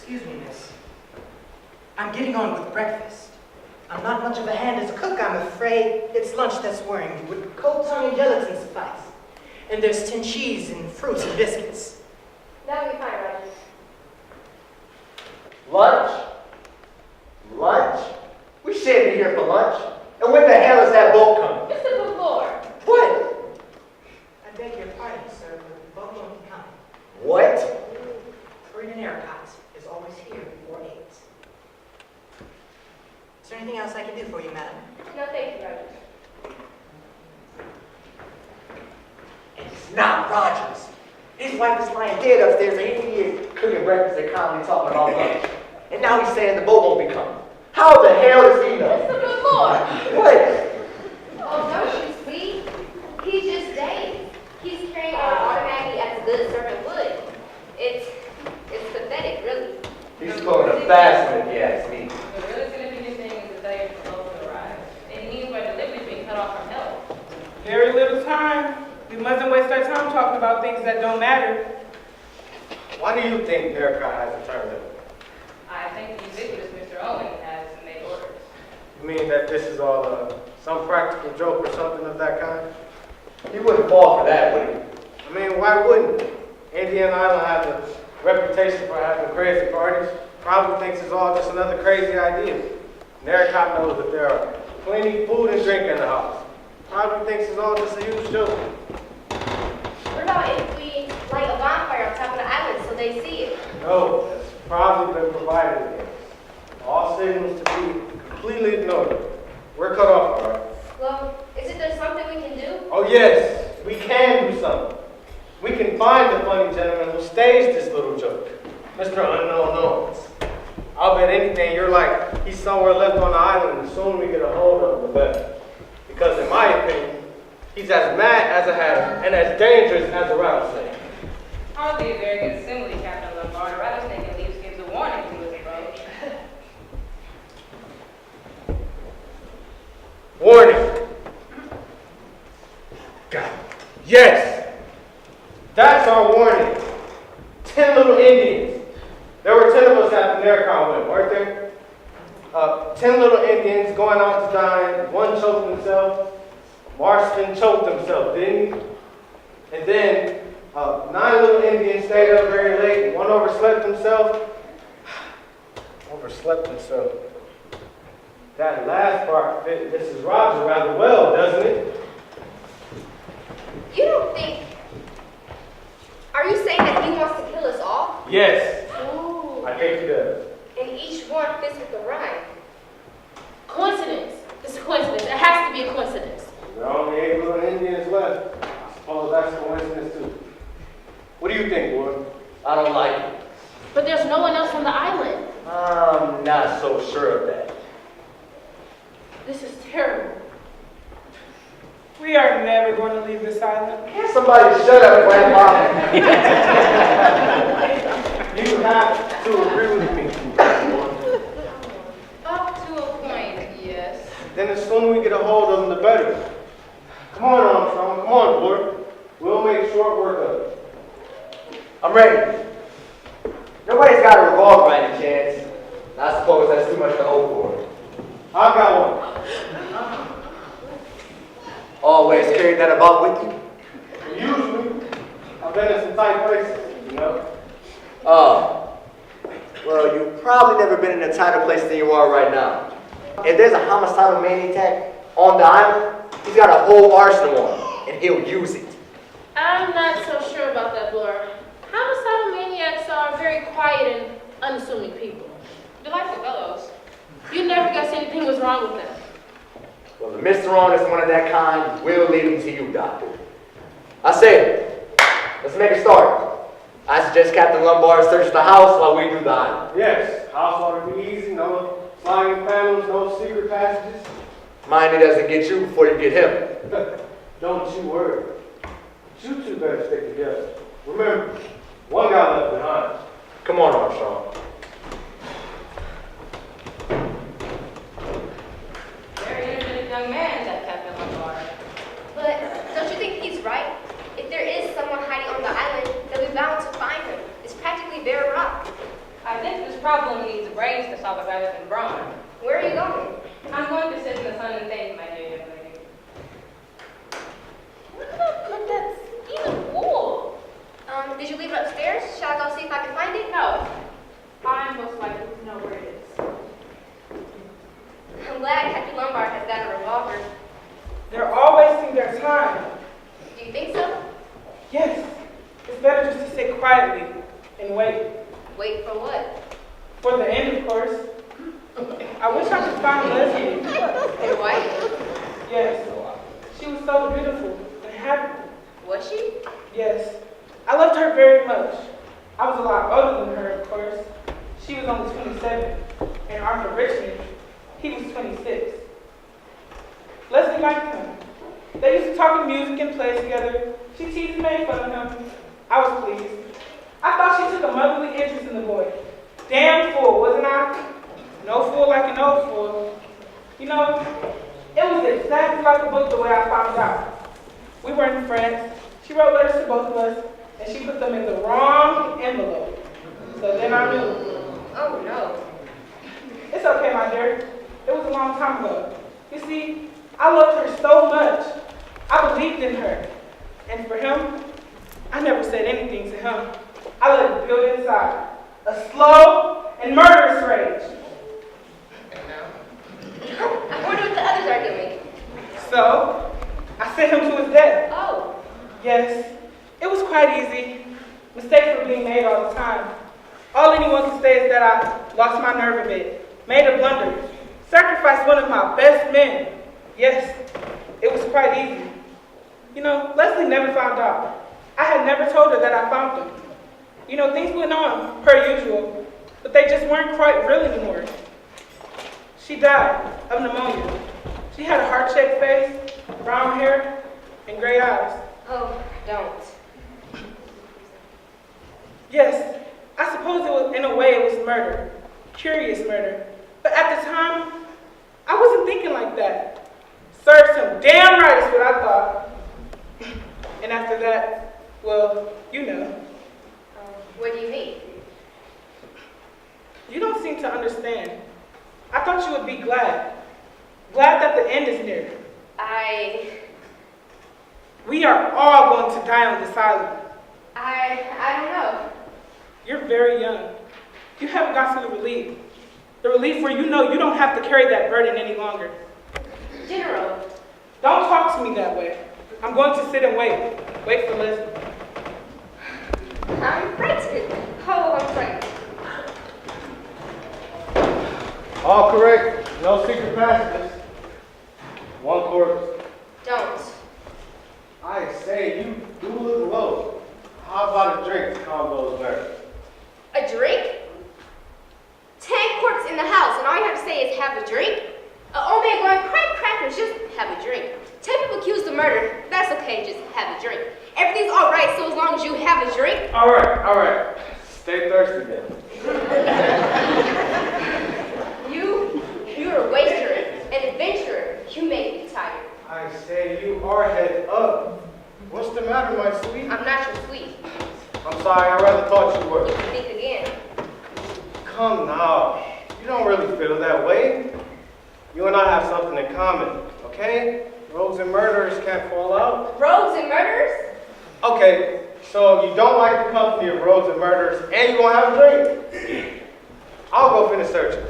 Excuse me, miss. I'm getting on with breakfast. I'm not much of a hand as a cook, I'm afraid. It's lunch that's worrying you. Would cold tongue and gelatin suffice? And there's tin cheese and fruits and biscuits. That'll be fine, Roger. Lunch? Lunch? We shouldn't be here for lunch. And when the hell is that boat coming? It's the before. What? I beg your pardon, sir, but the boat won't be coming. What? Fruit and aircot is always here before 8. Is there anything else I can do for you, madam? No, thank you, Roger. It's not Rogers. His wife is lying dead upstairs and he is cooking breakfast and calmly talking about lunch. And now he's saying the boat won't be coming. How the hell does he know? It's the before. What? Oh, don't you see? He's just Dave. He's carrying on automatically as a good servant would. It's pathetic, really. He's pulling a fast one, if you ask me. The really significant thing is the failure to slow to arrive. It means by delivery being cut off from help. Very little time. We mustn't waste our time talking about things that don't matter. Why do you think Erica hasn't turned up? I think the ubiquitous Mr. Owen has made orders. You mean that this is all some practical joke or something of that kind? He wouldn't fall for that, would he? I mean, why wouldn't he? Indian Island has a reputation for having crazy parties. Probably thinks it's all just another crazy idea. And Erica knows that there are plenty food and drink in the house. Probably thinks it's all just a huge joke. What about if we light a bonfire on top of the island so they see it? No, that's probably been provided against. All signals to be completely ignored. We're cut off, all right? Well, isn't there something we can do? Oh yes, we can do something. We can find the funny gentleman who staged this little joke, Mr. Unknown Knowns. I'll bet anything you're like, he's somewhere left on the island, and the sooner we get a hold of him, the better. Because in my opinion, he's as mad as a hatter and as dangerous as a rattlesnake. Hardly a very good simile, Captain Lombard. A rattlesnake at least gives a warning to his approach. Warning! God. Yes! That's our warning. 10 little Indians. There were 10 of us at the Naricon went, weren't there? 10 little Indians going out to dine. One choked himself. Marston choked himself, didn't he? And then 9 little Indians stayed up very late. One overslept himself. Overslept himself. That last part fit Mrs. Roger rather well, doesn't it? You don't think... Are you saying that he wants to kill us all? Yes, Ooh. I think he does. And each one fits with the rhyme. Coincidence. It's a coincidence. It has to be a coincidence. There are only 8 little Indians left. I suppose that's a coincidence too. What do you think, Ward? I don't like it. But there's no one else on the island. I'm not so sure of that. This is terrible. We are never going to leave this island. Can't somebody shut up, Grandpa? You have to agree with me. Up to a point, yes. Then the sooner we get a hold of them, the better. Come on, Armstrong. Come on, Ward. We'll make short work of it. I'm ready. Nobody's got a revolver by any chance. I suppose that's too much to hope for. I've got one. Always carry that about with you? Usually, I've been in some tight places, you know. Well, you've probably never been in a tighter place than you are right now. If there's a homicidal maniac on the island, he's got a whole arsenal on him, and he'll use it. I'm not so sure about that, Laura. Homicidal maniacs are very quiet and unassuming people. Delightful fellows. You never guess anything was wrong with them. Well, the Mr. On is one of that kind. We'll leave him to you, Doctor. I say, let's make a start. I suggest Captain Lombard search the house while we do the island. Yes, house ought to be easy. No sliding panels, no secret passages. Mind he doesn't get you before you get him. Don't you worry. You two better stick together. Remember, one got left behind. Come on, Armstrong. Very energetic young man, that Captain Lombard. But don't you think he's right? If there is someone hiding on the island, then we're bound to find him. It's practically bare rock. I think this problem needs brains to solve it rather than brawn. Where are you going? I'm going to sit in the sun and think, my dear young lady. Look at that even wool. Did you leave it upstairs? Shall I go see if I can find it? No. I most likely know where it is. I'm glad Captain Lombard has got a revolver. They're all wasting their time. Do you think so? Yes, it's better just to sit quietly and wait. Wait for what? For the end, of course. I wish I could find Leslie. Your wife? Yes, she was so beautiful and happy. Was she? Yes, I loved her very much. I was a lot older than her, of course. She was only 27, and Arthur Richmond, he was 26. Leslie liked him. They used to talk music and play together. She teased and made fun of him. I was pleased. I thought she took a motherly interest in the boy. Damn fool, wasn't I? No fool like an old fool. You know, it was exactly like a book the way I found out. We were in France. She wrote letters to both of us, and she put them in the wrong envelope. So then I knew. Oh no. It's okay, my dear. It was a long time ago. You see, I loved her so much. I believed in her. And for him, I never said anything to him. I let it build inside. A slow and murderous rage. I wonder what the others are doing. So, I sent him to his death. Oh. Yes, it was quite easy. Mistakes were being made all the time. All anyone can say is that I lost my nerve a bit, made a blunder, sacrificed one of my best men. Yes, it was quite easy. You know, Leslie never found out. I had never told her that I found him. You know, things went on per usual, but they just weren't quite real anymore. She died of pneumonia. She had a heart-shaped face, brown hair, and gray eyes. Oh, don't. Yes, I suppose it was, in a way, it was murder. Curious murder. But at the time, I wasn't thinking like that. Serves him damn right is what I thought. And after that, well, you know. What do you mean? You don't seem to understand. I thought you would be glad. Glad that the end is near. We are all going to die on this island. I don't know. You're very young. You haven't got to the relief. The relief where you know you don't have to carry that burden any longer. General. Don't talk to me that way. I'm going to sit and wait. Wait for Leslie. I'm frightened. Oh, I'm frightened. All correct. No secret passages. One corpse. Don't. I say, you do look low. How about a drink to calm those nerves? A drink? 10 corpses in the house, and all you have to say is have a drink? An old man going, crack crackers, just have a drink. 10 people accused of murder, that's okay, just have a drink. Everything's all right, so as long as you have a drink. All right. Stay thirsty then. You're a waster, an adventurer. You make me tired. I say, you are head up. What's the matter, my sweet? I'm not your sweet. I'm sorry, I rather thought you were. You can think again. Come now. You don't really feel that way. You and I have something in common, okay? Rogues and murderers can't fall out. Rogues and murderers? Okay, so you don't like the company of rogues and murderers, and you won't have a drink? I'll go finish searching.